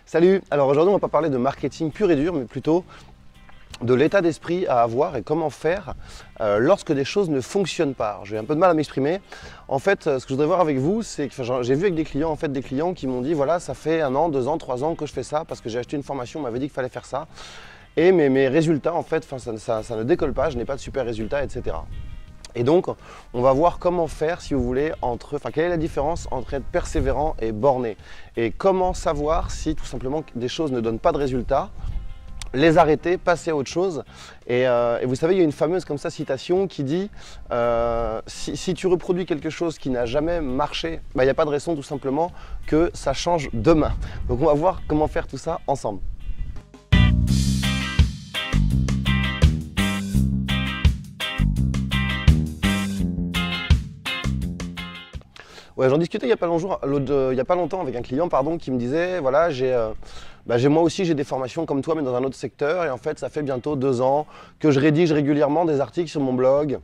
Salut, alors aujourd'hui on va pas parler de marketing pur et dur, mais plutôt de l'état d'esprit à avoir et comment faire lorsque des choses ne fonctionnent pas. Alors, j'ai un peu de mal à m'exprimer. En fait, ce que je voudrais voir avec vous, c'est que j'ai vu avec des clients, des clients qui m'ont dit voilà, ça fait 1 an, 2 ans, 3 ans que je fais ça parce que j'ai acheté une formation, on m'avait dit qu'il fallait faire ça. Et mes résultats, en fait, ça ne décolle pas, je n'ai pas de super résultats, etc. Et donc, on va voir comment faire, si vous voulez, quelle est la différence entre être persévérant et borné. Et comment savoir si tout simplement des choses ne donnent pas de résultats, les arrêter, passer à autre chose. Et vous savez, il y a une fameuse comme ça citation qui dit si tu reproduis quelque chose qui n'a jamais marché, il n'y a pas de raison tout simplement que ça change demain. Donc on va voir comment faire tout ça ensemble. Ouais, j'en discutais il n'y a pas longtemps avec un client qui me disait voilà, moi aussi j'ai des formations comme toi mais dans un autre secteur et en fait ça fait bientôt 2 ans que je rédige régulièrement des articles sur mon blog,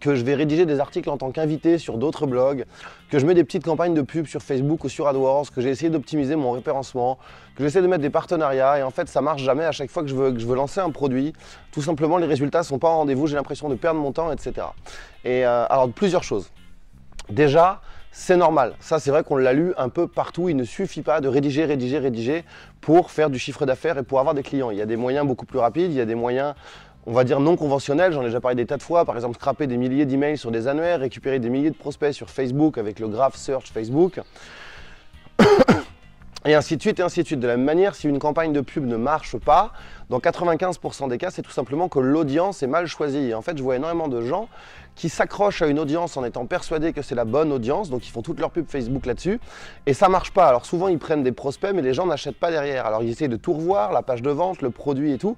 que je vais rédiger des articles en tant qu'invité sur d'autres blogs, que je mets des petites campagnes de pub sur Facebook ou sur AdWords, que j'ai essayé d'optimiser mon référencement, que j'essaie de mettre des partenariats et en fait ça marche jamais à chaque fois que je veux lancer un produit. Tout simplement les résultats ne sont pas au rendez-vous, j'ai l'impression de perdre mon temps, etc. Et alors plusieurs choses. Déjà, c'est normal. Ça, c'est vrai qu'on l'a lu un peu partout. Il ne suffit pas de rédiger pour faire du chiffre d'affaires et pour avoir des clients. Il y a des moyens beaucoup plus rapides, il y a des moyens, on va dire, non conventionnels. J'en ai déjà parlé des tas de fois. Par exemple, scraper des milliers d'emails sur des annuaires, récupérer des milliers de prospects sur Facebook avec le Graph Search Facebook. Et ainsi de suite, et ainsi de suite. De la même manière, si une campagne de pub ne marche pas, dans 95% des cas, c'est tout simplement que l'audience est mal choisie. Et en fait, je vois énormément de gens qui s'accrochent à une audience en étant persuadés que c'est la bonne audience, donc ils font toute leur pub Facebook là-dessus, et ça marche pas. Alors souvent, ils prennent des prospects, mais les gens n'achètent pas derrière. Alors ils essayent de tout revoir, la page de vente, le produit et tout.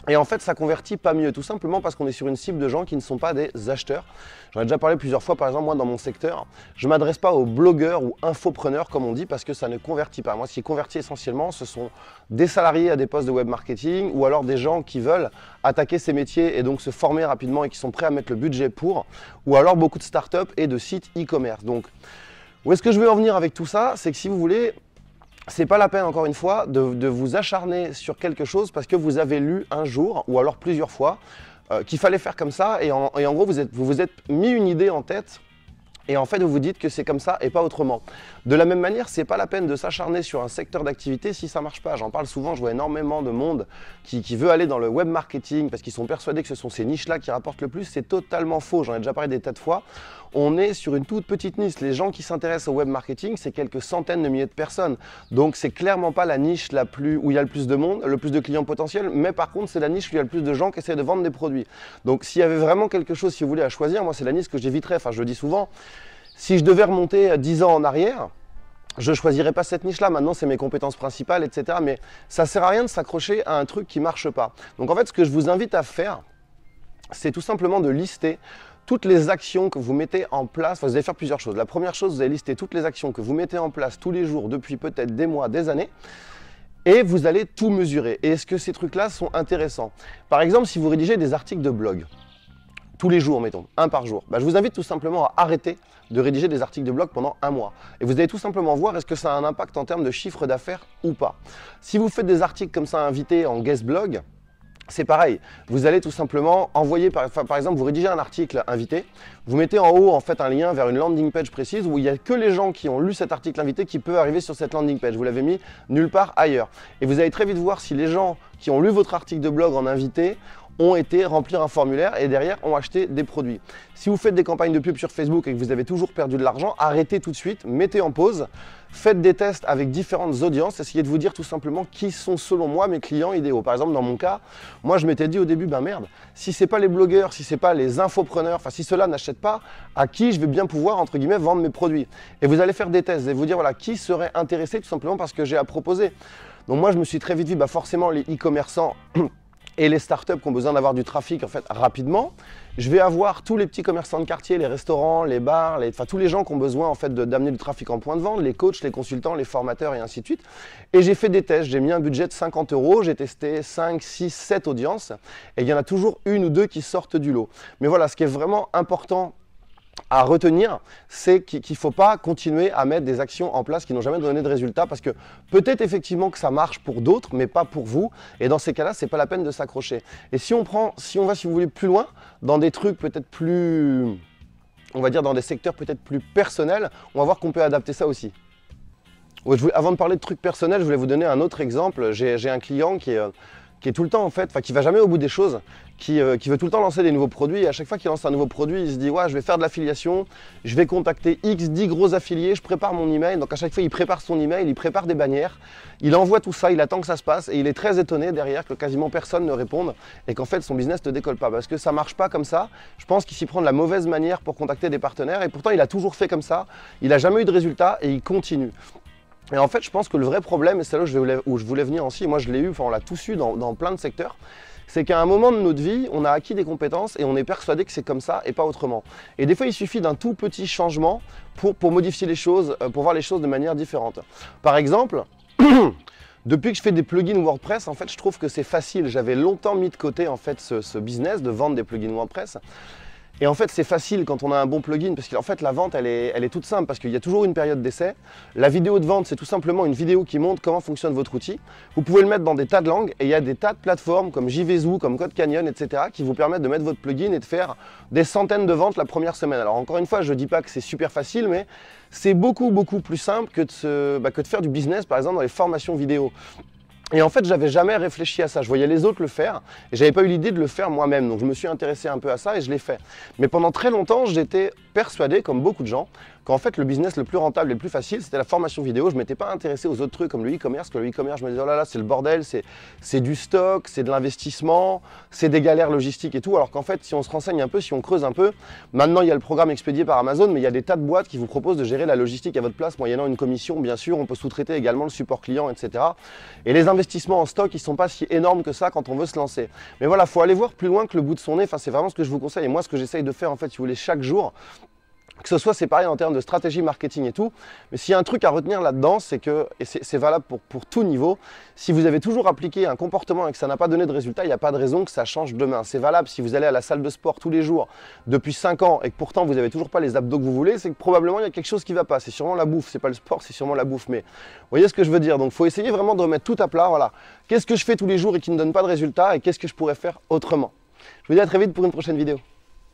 Et en fait, ça convertit pas mieux, tout simplement parce qu'on est sur une cible de gens qui ne sont pas des acheteurs. J'en ai déjà parlé plusieurs fois, par exemple, moi dans mon secteur, je ne m'adresse pas aux blogueurs ou infopreneurs, comme on dit, parce que ça ne convertit pas. Moi, ce qui convertit essentiellement, ce sont des salariés à des postes de web marketing ou alors des gens qui veulent attaquer ces métiers et donc se former rapidement et qui sont prêts à mettre le budget pour, ou alors beaucoup de startups et de sites e-commerce. Donc, où est-ce que je veux en venir avec tout ça? C'est que si vous voulez, c'est pas la peine, encore une fois, de vous acharner sur quelque chose parce que vous avez lu un jour ou alors plusieurs fois qu'il fallait faire comme ça et en gros vous vous êtes mis une idée en tête et en fait vous vous dites que c'est comme ça et pas autrement. De la même manière, c'est pas la peine de s'acharner sur un secteur d'activité si ça marche pas. J'en parle souvent, je vois énormément de monde qui veut aller dans le web marketing parce qu'ils sont persuadés que ce sont ces niches-là qui rapportent le plus. C'est totalement faux, j'en ai déjà parlé des tas de fois. On est sur une toute petite niche. Les gens qui s'intéressent au web marketing, c'est quelques centaines de milliers de personnes. Donc c'est clairement pas la niche où il y a le plus de monde, le plus de clients potentiels, mais par contre c'est la niche où il y a le plus de gens qui essaient de vendre des produits. Donc s'il y avait vraiment quelque chose, si vous voulez, à choisir, moi c'est la niche que j'éviterais. Enfin je le dis souvent, si je devais remonter 10 ans en arrière, je ne choisirais pas cette niche-là. Maintenant, c'est mes compétences principales, etc. Mais ça ne sert à rien de s'accrocher à un truc qui ne marche pas. Donc en fait, ce que je vous invite à faire, c'est tout simplement de lister toutes les actions que vous mettez en place. Enfin, vous allez faire plusieurs choses. La première chose, vous allez lister toutes les actions que vous mettez en place tous les jours, depuis peut-être des mois, des années. Et vous allez tout mesurer. Et est-ce que ces trucs-là sont intéressants? Par exemple, si vous rédigez des articles de blog, tous les jours, mettons, un par jour, je vous invite tout simplement à arrêter de rédiger des articles de blog pendant 1 mois. Et vous allez tout simplement voir est-ce que ça a un impact en termes de chiffre d'affaires ou pas. Si vous faites des articles comme ça invités en guest blog, c'est pareil. Vous allez tout simplement envoyer, par exemple, vous rédigez un article invité, vous mettez en haut en fait un lien vers une landing page précise où il n'y a que les gens qui ont lu cet article invité qui peuvent arriver sur cette landing page. Vous l'avez mis nulle part ailleurs. Et vous allez très vite voir si les gens qui ont lu votre article de blog en invité ont été remplir un formulaire et derrière ont acheté des produits. Si vous faites des campagnes de pub sur Facebook et que vous avez toujours perdu de l'argent, arrêtez tout de suite, mettez en pause, faites des tests avec différentes audiences, essayez de vous dire tout simplement qui sont selon moi mes clients idéaux. Par exemple, dans mon cas, moi je m'étais dit au début, merde, si c'est pas les blogueurs, si c'est pas les infopreneurs, enfin si ceux-là n'achètent pas, à qui je vais bien pouvoir, entre guillemets, vendre mes produits. Et vous allez faire des tests et vous dire, voilà, qui serait intéressé tout simplement parce que j'ai à proposer. Donc moi je me suis très vite dit, forcément les e-commerçants et les startups qui ont besoin d'avoir du trafic en fait rapidement. Je vais avoir tous les petits commerçants de quartier, les restaurants, les bars, tous les gens qui ont besoin en fait d'amener du trafic en point de vente, les coachs, les consultants, les formateurs et ainsi de suite. Et j'ai fait des tests, j'ai mis un budget de 50 €, j'ai testé 5, 6, 7 audiences et il y en a toujours une ou deux qui sortent du lot. Mais voilà, ce qui est vraiment important à retenir, c'est qu'il ne faut pas continuer à mettre des actions en place qui n'ont jamais donné de résultat parce que peut-être effectivement que ça marche pour d'autres, mais pas pour vous. Et dans ces cas-là, ce n'est pas la peine de s'accrocher. Et si on va, si vous voulez, plus loin, dans des trucs peut-être plus, on va dire dans des secteurs peut-être plus personnels, on va voir qu'on peut adapter ça aussi. Ouais, avant de parler de trucs personnels, je voulais vous donner un autre exemple. J'ai un client qui est tout le temps en fait, qui va jamais au bout des choses, qui veut tout le temps lancer des nouveaux produits. Et à chaque fois qu'il lance un nouveau produit, il se dit ouais, je vais faire de l'affiliation, je vais contacter X 10 gros affiliés, je prépare mon email. Donc à chaque fois, il prépare son email, il prépare des bannières, il envoie tout ça, il attend que ça se passe et il est très étonné derrière que quasiment personne ne réponde et qu'en fait son business ne décolle pas parce que ça marche pas comme ça. Je pense qu'il s'y prend de la mauvaise manière pour contacter des partenaires et pourtant il a toujours fait comme ça. Il n'a jamais eu de résultat et il continue. Et en fait, je pense que le vrai problème, et c'est là où je voulais venir aussi, et moi je l'ai eu, enfin on l'a tous eu dans plein de secteurs, c'est qu'à un moment de notre vie, on a acquis des compétences et on est persuadé que c'est comme ça et pas autrement. Et des fois, il suffit d'un tout petit changement pour modifier les choses, pour voir les choses de manière différente. Par exemple, depuis que je fais des plugins WordPress, en fait, je trouve que c'est facile. J'avais longtemps mis de côté en fait ce business de vendre des plugins WordPress. Et en fait, c'est facile quand on a un bon plugin parce qu'en fait, la vente, elle est toute simple parce qu'il y a toujours une période d'essai. La vidéo de vente, c'est tout simplement une vidéo qui montre comment fonctionne votre outil. Vous pouvez le mettre dans des tas de langues et il y a des tas de plateformes comme JVZoo, comme CodeCanyon, etc. qui vous permettent de mettre votre plugin et de faire des centaines de ventes la première semaine. Alors encore une fois, je ne dis pas que c'est super facile, mais c'est beaucoup plus simple que de faire du business, par exemple, dans les formations vidéo. Et en fait, j'avais jamais réfléchi à ça. Je voyais les autres le faire et j'avais pas eu l'idée de le faire moi-même. Donc je me suis intéressé un peu à ça et je l'ai fait. Mais pendant très longtemps, j'étais persuadé, comme beaucoup de gens, qu'en fait le business le plus rentable et le plus facile, c'était la formation vidéo. Je m'étais pas intéressé aux autres trucs comme le e-commerce. Que le e-commerce, je me disais oh là là, c'est le bordel, c'est du stock, c'est de l'investissement, c'est des galères logistiques et tout. Alors qu'en fait, si on se renseigne un peu, si on creuse un peu, maintenant il y a le programme expédié par Amazon, mais il y a des tas de boîtes qui vous proposent de gérer la logistique à votre place, moyennant une commission, bien sûr. On peut sous-traiter également le support client, etc. Et les investissements en stock, ils sont pas si énormes que ça quand on veut se lancer. Mais voilà, faut aller voir plus loin que le bout de son nez. Enfin, c'est vraiment ce que je vous conseille. Et moi, ce que j'essaye de faire, en fait, si vous voulez, chaque jour, que ce soit, c'est pareil en termes de stratégie marketing et tout, mais s'il y a un truc à retenir là-dedans, c'est que, et c'est valable pour tout niveau, si vous avez toujours appliqué un comportement et que ça n'a pas donné de résultat, il n'y a pas de raison que ça change demain. C'est valable si vous allez à la salle de sport tous les jours depuis 5 ans et que pourtant vous n'avez toujours pas les abdos que vous voulez, c'est que probablement il y a quelque chose qui ne va pas. C'est sûrement la bouffe, c'est pas le sport, c'est sûrement la bouffe. Mais vous voyez ce que je veux dire? Donc il faut essayer vraiment de remettre tout à plat. Voilà. Qu'est-ce que je fais tous les jours et qui ne donne pas de résultat et qu'est-ce que je pourrais faire autrement? Je vous dis à très vite pour une prochaine vidéo.